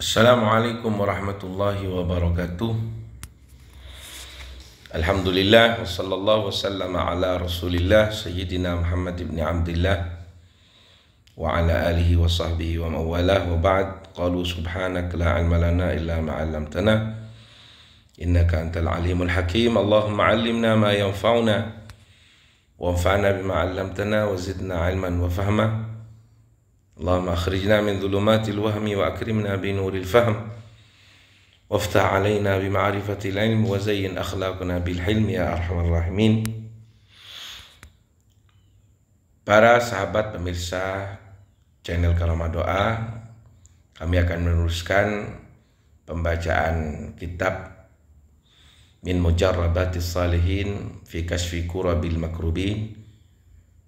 Assalamualaikum warahmatullahi wabarakatuh. Alhamdulillah wassallallahu wasallam ala rasulillah sayyidina Muhammad ibn Abdillah wa ala alihi wa sahbihi wa mawalah wa ba'd. Qalu subhanak la ilma lana illa ma 'allamtana innaka antal alimul hakim. Allahumma 'allimna ma yanfa'una wanfa'na bima 'allamtana wa zidna 'ilman wa fahma. Allahumma akhrijna min dhulumatil wahmi wa akrimna bi nuril fahm waftah alaina bi ma'rifatil ilm wa zayyin akhlaqna bil hilm ya arhamar rahimin. Para sahabat pemirsa channel Karamah Doa, kami akan meneruskan pembacaan kitab Min Mujarrabatis Salihin fi Kashfi Kurabil Makrubin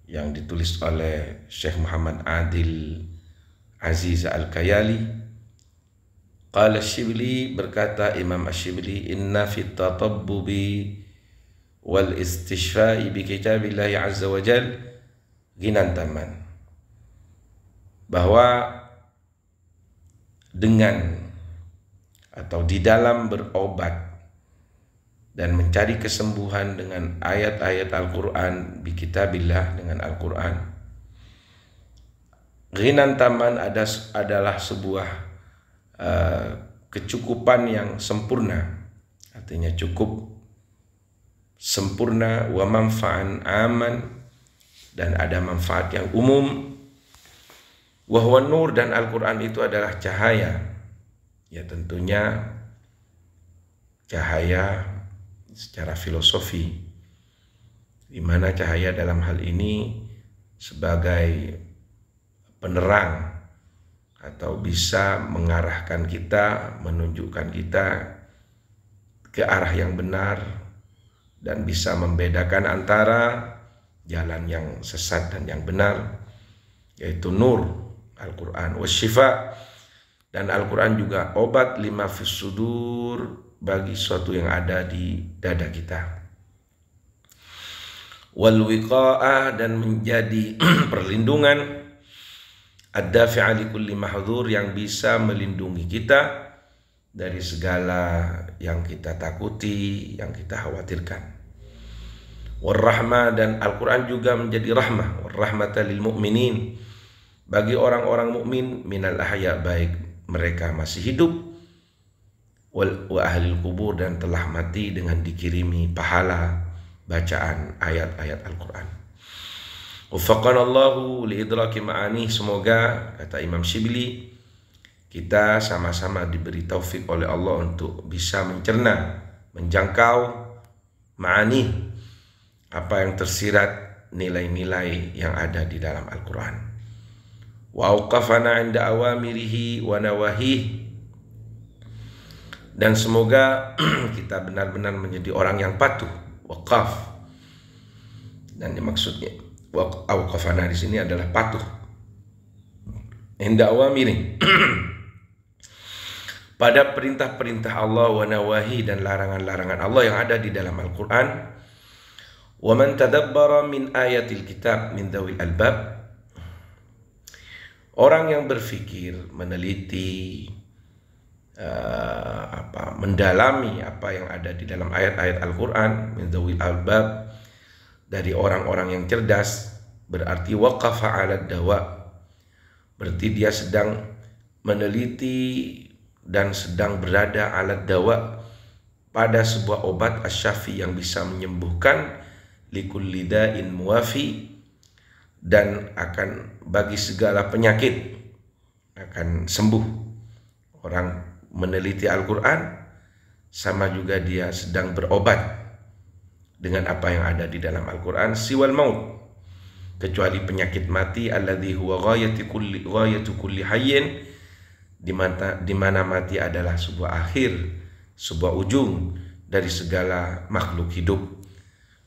yang ditulis oleh Syekh Muhammad Adil Aziz Al-Kayali. Qala Syibli, berkata Imam Asy-Syibli, inna fit tatabbubi wal istishfa'i bi kitabillahi azza wa jal ghinan taman, bahwa dengan atau di dalam berobat dan mencari kesembuhan dengan ayat-ayat Al-Quran bi kitabillah, dengan Al-Quran, ghinan taman adalah sebuah kecukupan yang sempurna, artinya cukup sempurna, wa manfa'an aman, dan ada manfaat yang umum, wa huwa nur, dan Al-Quran itu adalah cahaya, ya tentunya cahaya secara filosofi, di mana cahaya dalam hal ini sebagai penerang atau bisa mengarahkan kita, menunjukkan kita ke arah yang benar, dan bisa membedakan antara jalan yang sesat dan yang benar, yaitu nur Al-Quran. Wasyifa, dan Al-Quran juga obat, lima fis sudur, bagi sesuatu yang ada di dada kita. Wal wiqa'ah, dan menjadi perlindungan, ad-dafi'a li kulli mahdhur, yang bisa melindungi kita dari segala yang kita takuti, yang kita khawatirkan. War-rahmah, dan Al-Quran juga menjadi rahmah, war-rahmata lil mu'minin, bagi orang-orang mukmin, minal ahya, baik mereka masih hidup, wa ahlil kubur, dan telah mati, dengan dikirimi pahala bacaan ayat-ayat Al-Quran. Waffaqana Allahu liidraki ma'ani, semoga, kata Imam Syibli, kita sama-sama diberi taufik oleh Allah untuk bisa mencerna, menjangkau ma'ani, apa yang tersirat, nilai-nilai yang ada di dalam Al-Quran. Wa auqafana 'inda awamirihi wa nawahih, dan semoga kita benar-benar menjadi orang yang patuh, waqaf, dan maksudnya auqafana di sini adalah patuh, inda awamiri, pada perintah-perintah Allah, wa nawahi, dan larangan-larangan Allah yang ada di dalam Al-Quran. Wa man tadabbara min ayatil kitab min dzawil albab, orang yang berfikir, meneliti, mendalami apa yang ada di dalam ayat-ayat Al-Quran, min dzawil albab, dari orang-orang yang cerdas, berarti waqafa 'ala dawa, berarti dia sedang meneliti dan sedang berada 'ala dawa, pada sebuah obat asyafi yang bisa menyembuhkan, likulli da'in muwafi, dan akan bagi segala penyakit akan sembuh. Orang meneliti Al-Quran sama juga dia sedang berobat dengan apa yang ada di dalam Al-Quran, siwal maut, kecuali penyakit mati, alladhi huwa ghayatu kulli hayyin, di mana mati adalah sebuah akhir, sebuah ujung dari segala makhluk hidup.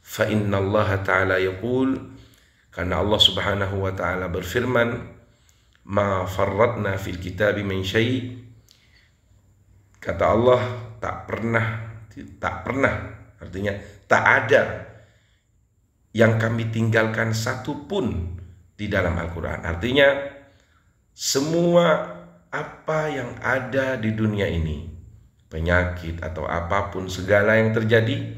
Fa inna Allah ta'ala yaqul, karena Allah subhanahu wa ta'ala berfirman, ma farratna fil kitabi min syai', kata Allah, tak pernah, artinya tak ada yang kami tinggalkan satu pun di dalam Al-Quran. Artinya semua apa yang ada di dunia ini, penyakit atau apapun segala yang terjadi,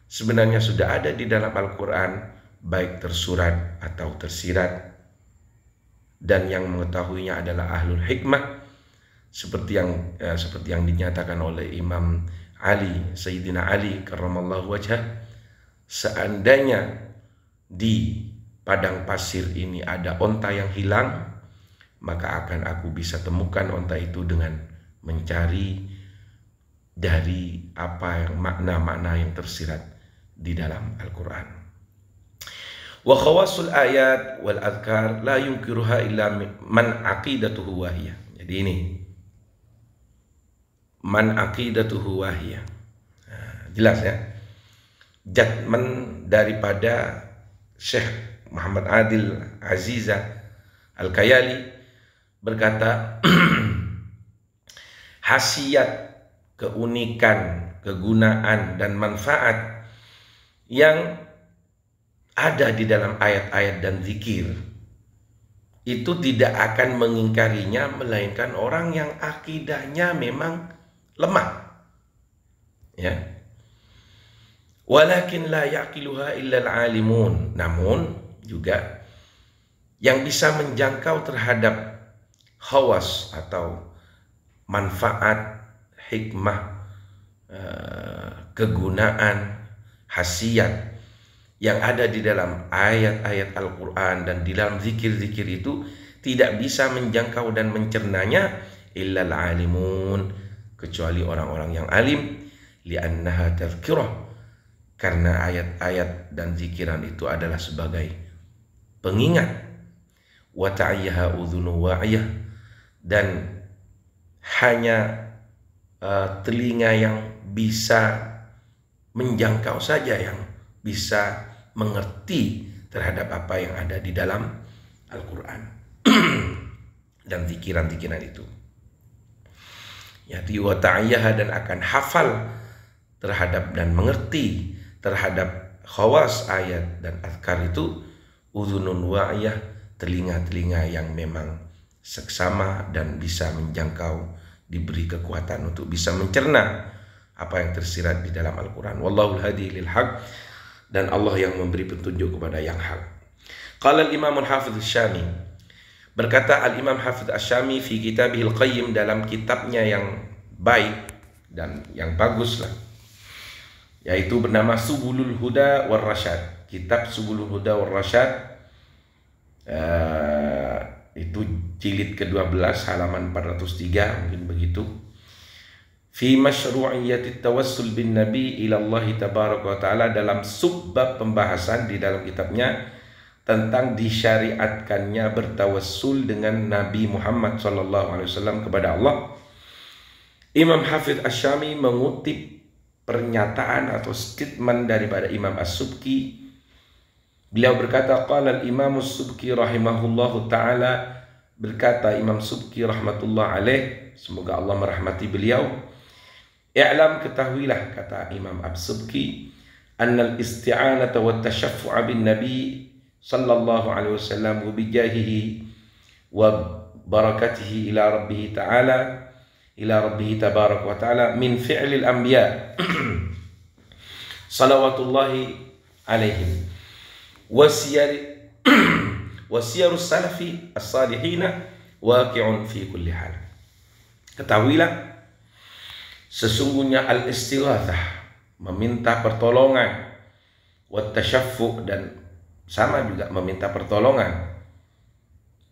sebenarnya sudah ada di dalam Al-Quran, baik tersurat atau tersirat. Dan yang mengetahuinya adalah ahlul hikmah, seperti yang dinyatakan oleh Imam Ali, Sayyidina Ali karramallahu wajhah. Seandainya di padang pasir ini ada onta yang hilang, maka akan aku bisa temukan onta itu dengan mencari dari apa yang makna-makna yang tersirat di dalam Al-Quran. Wa khawasul ayat wal adhkar la yunkiruha illa man aqidatuhu wahiyah. Jadi ini man aqidatuhu wahiyah. Jelas ya. Judgment daripada Syekh Muhammad Adil Aziza Al-Kayali berkata, khasiat, keunikan, kegunaan dan manfaat yang ada di dalam ayat-ayat dan zikir itu tidak akan mengingkarinya melainkan orang yang akidahnya memang lemah. Ya. Walakin la yaqiluha illa al-alimun. Namun juga yang bisa menjangkau terhadap khawas atau manfaat, hikmah, kegunaan, khasiat yang ada di dalam ayat-ayat Al-Quran dan di dalam zikir-zikir itu tidak bisa menjangkau dan mencernanya illa al-alimun, kecuali orang-orang yang alim, li'annaha tadhkirah, karena ayat-ayat dan zikiran itu adalah sebagai pengingat, wa ta'ayyaha udhunu wa'iyah, dan hanya telinga yang bisa menjangkau saja yang bisa mengerti terhadap apa yang ada di dalam Al-Quran dan zikiran-zikiran itu. Yaitu wa ta'ayyaha, dan akan hafal terhadap dan mengerti terhadap khawas ayat dan azkar itu, udhunun wa'iyah, telinga-telinga yang memang seksama dan bisa menjangkau, diberi kekuatan untuk bisa mencerna apa yang tersirat di dalam Al-Quran. Wallahul hadi lil haq, dan Allah yang memberi petunjuk kepada yang hak. Qala al-Imam al-Hafidh Asy-Syami, berkata al-Imam Hafidh Asy-Syami fi kitabihil qayyim, dalam kitabnya yang baik dan yang bagus lah, yaitu bernama Subulul Huda war Rasyad. Kitab Subulul Huda war Rasyad itu jilid ke-12 halaman 403 mungkin begitu. Fi masyru'iyyati tawassul bin nabi ila Allah tabaraka wa taala, dalam subbab pembahasan di dalam kitabnya tentang disyariatkannya bertawassul dengan Nabi Muhammad sallallahu alaihi wasallam kepada Allah. Imam Hafidh Asy-Syami mengutip pernyataan atau statement daripada Imam As-Subki. Beliau berkata, qala al-Imam As-Subki rahimahullahu ta'ala, berkata Imam Subki rahmatullah alaih, semoga Allah merahmati beliau, i'lam, ketahuilah, kata Imam As-Subki, annal isti'anata wa tashaffu'a bin nabi sallallahu alaihi wasallam wa bijahihi wa barakatihi ila rabbih ta'ala, ila rabbih tabarak wa ta'ala, min fi'lil anbiya salawatullahi alaihim wasiyarus salafi as-salihina waqi'un fi kulli hal. Ketahuilah, sesungguhnya al-istighatsah, meminta pertolongan, wa tashaffu', dan sama juga meminta pertolongan,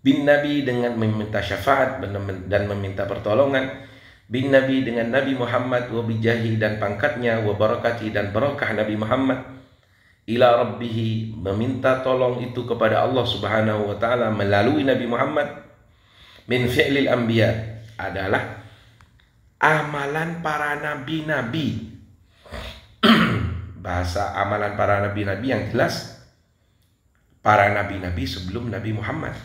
bin nabi, dengan meminta syafaat dan meminta pertolongan, bin nabi, dengan Nabi Muhammad, wa bijahi, dan pangkatnya, wa barakati, dan barakah Nabi Muhammad, ila rabbihi, meminta tolong itu kepada Allah subhanahu wa ta'ala melalui Nabi Muhammad, min fi'lil anbiya, adalah amalan para nabi-nabi. Bahasa amalan para nabi-nabi yang jelas para nabi-nabi sebelum Nabi Muhammad,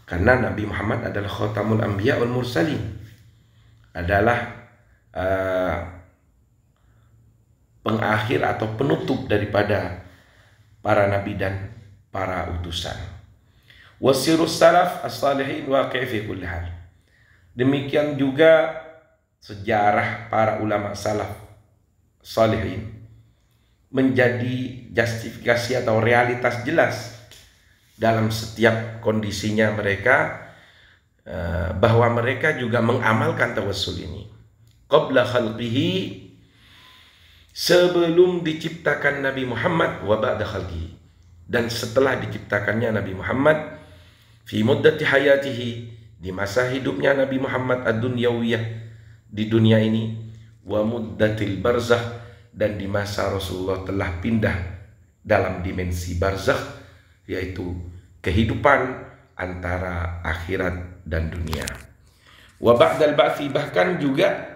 karena Nabi Muhammad adalah khatamul anbiya wal mursalin, adalah pengakhir atau penutup daripada para nabi dan para utusan. Wasirus salaf as-salihin waqi' fi kulli hal, Demikian juga sejarah para ulama salaf salihin menjadi justifikasi atau realitas jelas dalam setiap kondisinya mereka, bahwa mereka juga mengamalkan tawassul ini qabla khalqihi, sebelum diciptakan Nabi Muhammad, wa ba'da khalqihi, dan setelah diciptakannya Nabi Muhammad, fi muddati hayatihi, di masa hidupnya Nabi Muhammad ad-dunyawiyah, di dunia ini, wa muddatil barzakh, dan di masa Rasulullah telah pindah dalam dimensi barzakh, yaitu kehidupan antara akhirat dan dunia. Wa ba'dal ba'thi, bahkan juga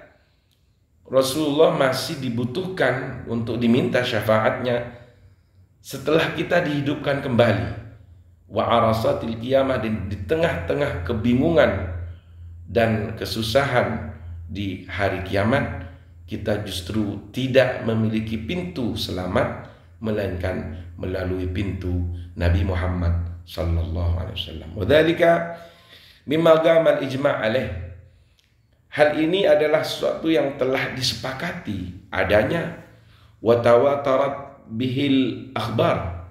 Rasulullah masih dibutuhkan untuk diminta syafaatnya setelah kita dihidupkan kembali. Wa arasatil qiyamah, di tengah-tengah kebingungan dan kesusahan di hari kiamat, kita justru tidak memiliki pintu selamat melainkan melalui pintu Nabi Muhammad sallallahu alaihi wasallam. Wa dzalika mimma ghamal ijma' alaih. Hal ini adalah sesuatu yang telah disepakati adanya, wa tawatarat bihil akhbar,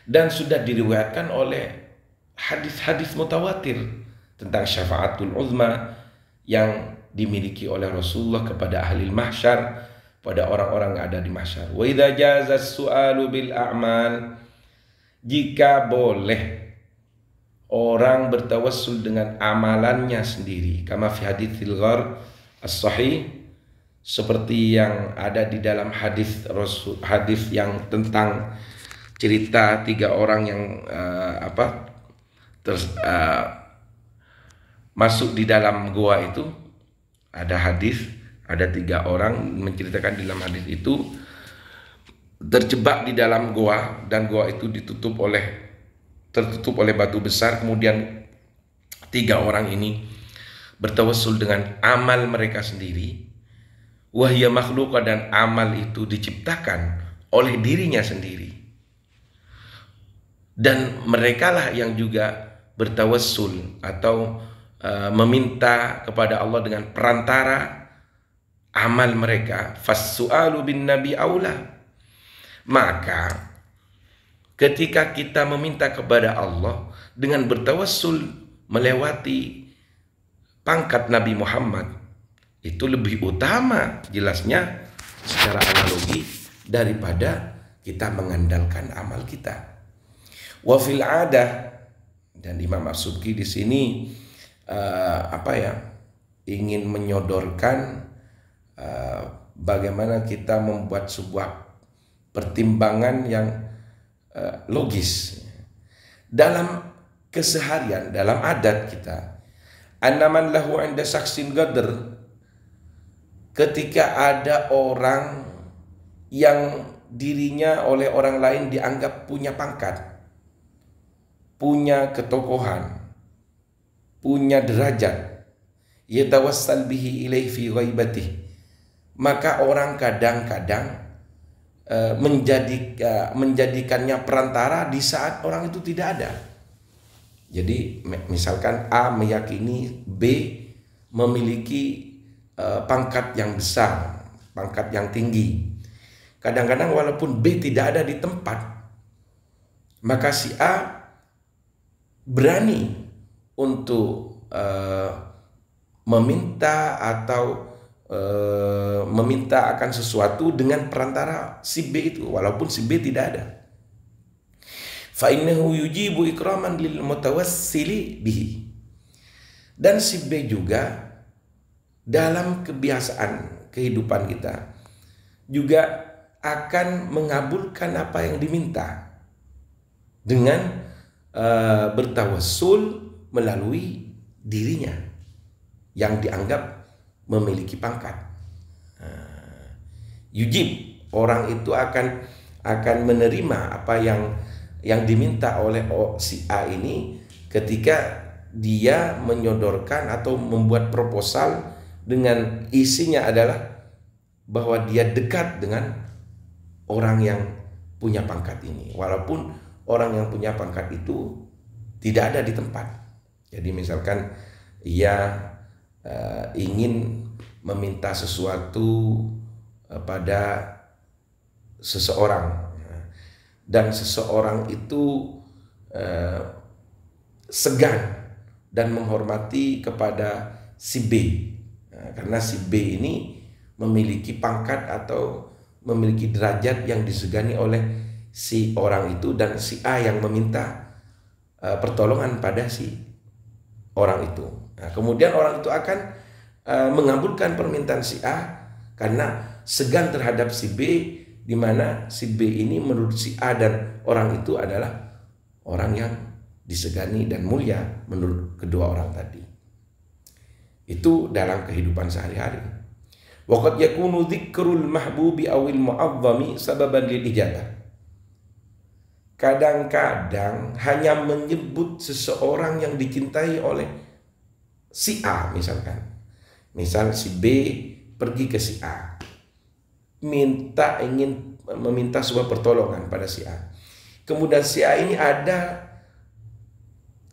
dan sudah diriwayatkan oleh hadis-hadis mutawatir tentang syafaatul uzma yang dimiliki oleh Rasulullah kepada ahli mahsyar, pada orang-orang yang ada di mahsyar. Wa idza jaza as-su'alu bil a'mal, jika boleh orang bertawassul dengan amalannya sendiri, kama fi haditsil ghar as-sahih, seperti yang ada di dalam hadis Rasul, hadis yang tentang cerita 3 orang yang masuk di dalam gua itu. Ada hadis, ada 3 orang menceritakan di dalam hadis itu terjebak di dalam goa, dan goa itu tertutup oleh batu besar. Kemudian 3 orang ini bertawassul dengan amal mereka sendiri, wahya makhluqah, dan amal itu diciptakan oleh dirinya sendiri, dan merekalah yang juga bertawassul atau meminta kepada Allah dengan perantara amal mereka. Fas-su'alu bin nabi aula, maka ketika kita meminta kepada Allah dengan bertawassul melewati pangkat Nabi Muhammad, itu lebih utama jelasnya secara analogi daripada kita mengandalkan amal kita. Wa fil adah, dan Imam As-Subki di sini ingin menyodorkan bagaimana kita membuat sebuah pertimbangan yang logis dalam keseharian, dalam adat kita. Annaman lahu 'inda saksin gadr, ketika ada orang yang dirinya oleh orang lain dianggap punya pangkat, punya ketokohan, punya derajat, yatawassal bihi ilaihi fi ghaibatihi, maka orang kadang-kadang menjadikannya perantara di saat orang itu tidak ada. Jadi misalkan A meyakini B memiliki pangkat yang besar, pangkat yang tinggi. Kadang-kadang walaupun B tidak ada di tempat, maka si A berani untuk meminta atau meminta akan sesuatu dengan perantara si B itu, walaupun si B tidak ada. Fa innahu yujibu ikraman lil mutawassili bihi. Dan si B juga dalam kebiasaan kehidupan kita juga akan mengabulkan apa yang diminta dengan bertawassul melalui dirinya yang dianggap memiliki pangkat. Yujib, orang itu akan menerima apa yang diminta oleh si A ini ketika dia menyodorkan atau membuat proposal dengan isinya adalah bahwa dia dekat dengan orang yang punya pangkat ini, walaupun orang yang punya pangkat itu tidak ada di tempat. Jadi misalkan ia ingin meminta sesuatu pada seseorang, dan seseorang itu segan dan menghormati kepada si B, karena si B ini memiliki pangkat atau memiliki derajat yang disegani oleh si orang itu, dan si A yang meminta pertolongan pada si orang itu. Nah, kemudian orang itu akan mengabulkan permintaan si A karena segan terhadap si B, di mana si B ini menurut si A dan orang itu adalah orang yang disegani dan mulia menurut kedua orang tadi. Itu dalam kehidupan sehari-hari. Waqad yakunu dzikrul mahbubi awil mu'azzami sababan lil ijabah. Kadang-kadang hanya menyebut seseorang yang dicintai oleh si A, misalkan. Misal si B pergi ke si A, ingin meminta sebuah pertolongan pada si A. Kemudian si A ini ada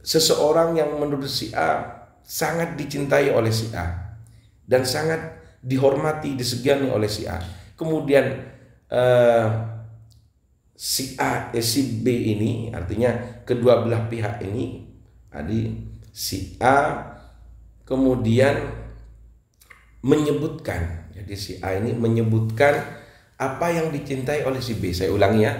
seseorang yang menurut si A sangat dicintai oleh si A dan sangat dihormati, disegani oleh si A. Kemudian si A, si B ini, artinya kedua belah pihak ini, si A kemudian menyebutkan, jadi si A ini menyebutkan apa yang dicintai oleh si B. Saya ulangi ya.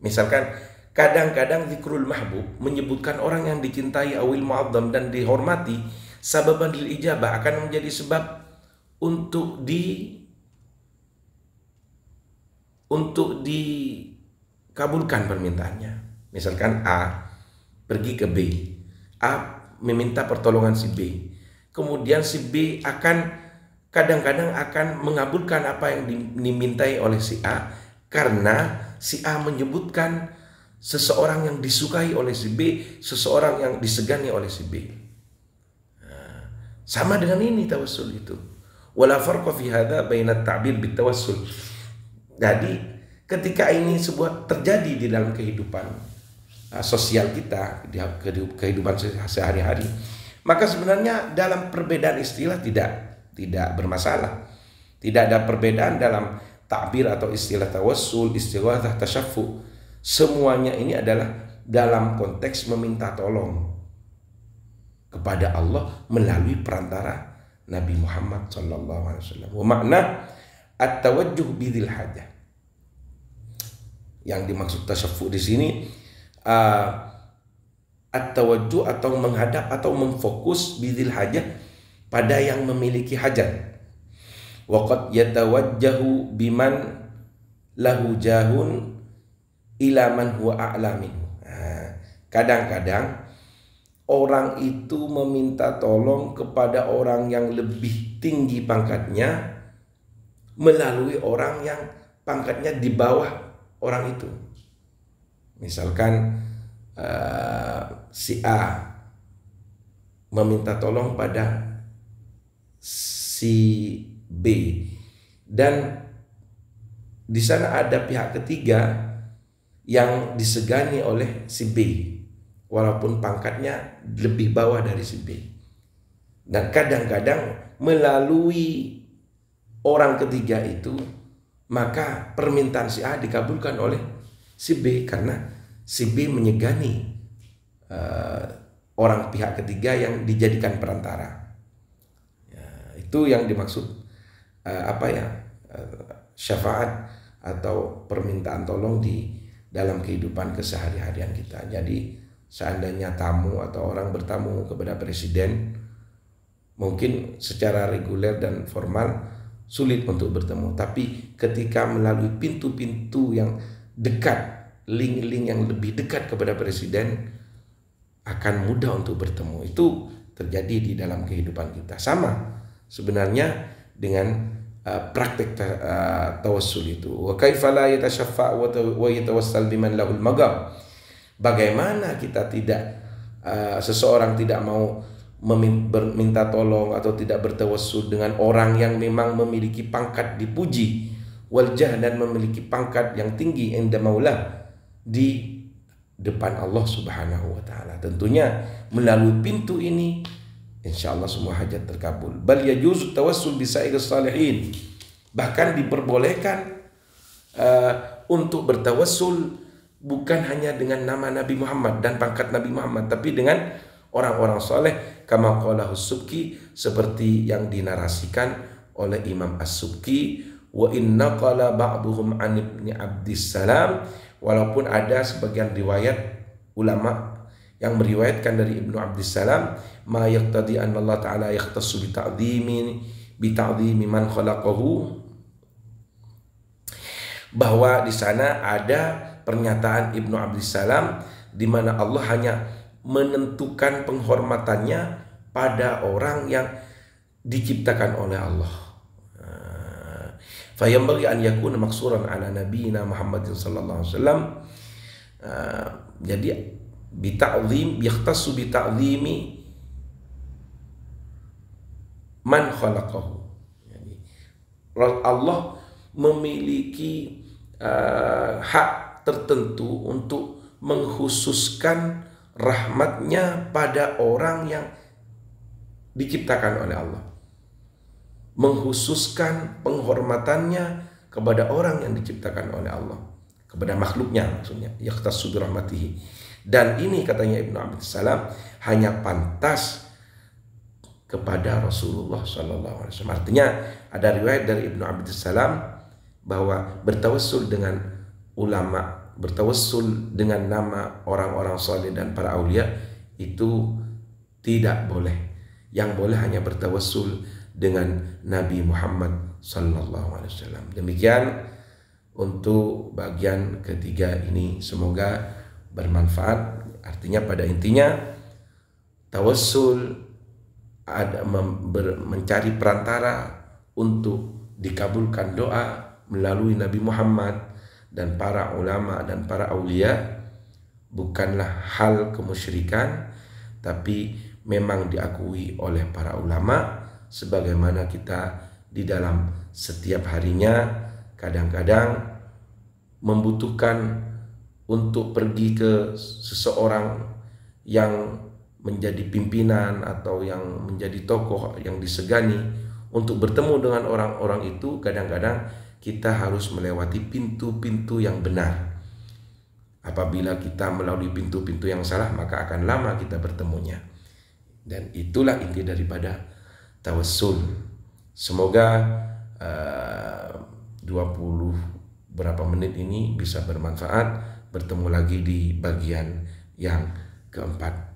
Misalkan kadang-kadang zikrul mahbub menyebutkan orang yang dicintai awil mu'azzam dan dihormati, sababan lil ijabah akan menjadi sebab untuk dikabulkan permintaannya. Misalkan A pergi ke B, A meminta pertolongan si B, kemudian si B akan kadang-kadang akan mengabulkan apa yang dimintai oleh si A karena si A menyebutkan seseorang yang disukai oleh si B, seseorang yang disegani oleh si B. Sama dengan ini tawassul itu. Wala farqa fi hadza baina at-ta'bir bit-tawassul. Jadi ketika ini sebuah terjadi di dalam kehidupan sosial kita, di kehidupan sehari-hari, maka sebenarnya dalam perbedaan istilah tidak bermasalah. Tidak ada perbedaan dalam takbir atau istilah tawassul, istilah tasyaffu. Semuanya ini adalah dalam konteks meminta tolong kepada Allah melalui perantara Nabi Muhammad SAW. Wa makna at-tawajjuh bidzil hajah. Yang dimaksud tasyaffu di sini at-tawajjuh atau menghadap atau memfokus bidzil hajah pada yang memiliki hajat. Waqad yatawajjahu biman lahu jahun ila man huwa a'la minhu. Kadang-kadang orang itu meminta tolong kepada orang yang lebih tinggi pangkatnya melalui orang yang pangkatnya di bawah orang itu. Misalkan si A meminta tolong pada si B, dan di sana ada pihak ketiga yang disegani oleh si B walaupun pangkatnya lebih bawah dari si B. Dan kadang-kadang melalui orang ketiga itu maka permintaan si A dikabulkan oleh si B karena si B menyegani orang pihak ketiga yang dijadikan perantara. Itu yang dimaksud syafaat atau permintaan tolong di dalam kehidupan kesehari-harian kita. Jadi seandainya tamu atau orang bertamu kepada presiden, mungkin secara reguler dan formal sulit untuk bertemu, tapi ketika melalui pintu-pintu yang dekat, link-link yang lebih dekat kepada presiden, akan mudah untuk bertemu. Itu terjadi di dalam kehidupan kita. Sama sebenarnya dengan praktik tawassul itu. Wa kaifa la yatashaffa wa yatawassal biman lahul magam. Bagaimana kita seseorang tidak mau meminta tolong atau tidak bertawassul dengan orang yang memang memiliki pangkat dipuji, waljah, dan memiliki pangkat yang tinggi inda maula, di depan Allah Subhanahu wa taala. Tentunya melalui pintu ini insya Allah semua hajat terkabul. Bal yajuzu tawassul bisairis salihin. Bahkan diperbolehkan untuk bertawassul bukan hanya dengan nama Nabi Muhammad dan pangkat Nabi Muhammad, tapi dengan orang-orang soleh, kama qalahu Subki, seperti yang dinarasikan oleh Imam As-Subki. Wa inna qala ba'duhum an ibni Abdissalam, walaupun ada sebagian riwayat ulama yang meriwayatkan dari Ibnu Abdissalam, ma yaqtadi anna Allah Ta'ala yakhtassu bi ta'dhimi man khalaqahu, bahwa di sana ada pernyataan Ibnu Abdissalam di mana Allah hanya menentukan penghormatannya pada orang yang diciptakan oleh Allah. Fayambaghi an yakuna maksuran ala nabiyina Muhammadin sallallahu alaihi wasallam. Jadi bita'zim yakhtassu bita'zimi man khalaqahu. Jadi Allah memiliki hak tertentu untuk mengkhususkan rahmatnya pada orang yang diciptakan oleh Allah, mengkhususkan penghormatannya kepada orang yang diciptakan oleh Allah, kepada makhluknya maksudnya, yakhtassu bi rahmatihi. Dan ini katanya Ibnu Abdissalam hanya pantas kepada Rasulullah sallallahu alaihi wasallam. Artinya ada riwayat dari Ibnu Abdissalam bahwa bertawassul dengan ulama, bertawassul dengan nama orang-orang saleh dan para aulia itu tidak boleh. Yang boleh hanya bertawassul dengan Nabi Muhammad sallallahu alaihi wasallam. Demikian untuk bagian ketiga ini, semoga bermanfaat. Artinya pada intinya tawassul ada mencari perantara untuk dikabulkan doa melalui Nabi Muhammad dan para ulama dan para aulia bukanlah hal kemusyrikan, tapi memang diakui oleh para ulama, sebagaimana kita di dalam setiap harinya kadang-kadang membutuhkan untuk pergi ke seseorang yang menjadi pimpinan atau yang menjadi tokoh yang disegani. Untuk bertemu dengan orang-orang itu kadang-kadang kita harus melewati pintu-pintu yang benar. Apabila kita melalui pintu-pintu yang salah, maka akan lama kita bertemunya. Dan itulah inti daripada tawassul. Semoga 20 berapa menit ini bisa bermanfaat. Bertemu lagi di bagian yang keempat.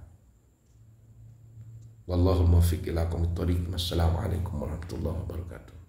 Wallahu muwaffiq ila aqwamit thoriq. Wassalamualaikum warahmatullahi wabarakatuh.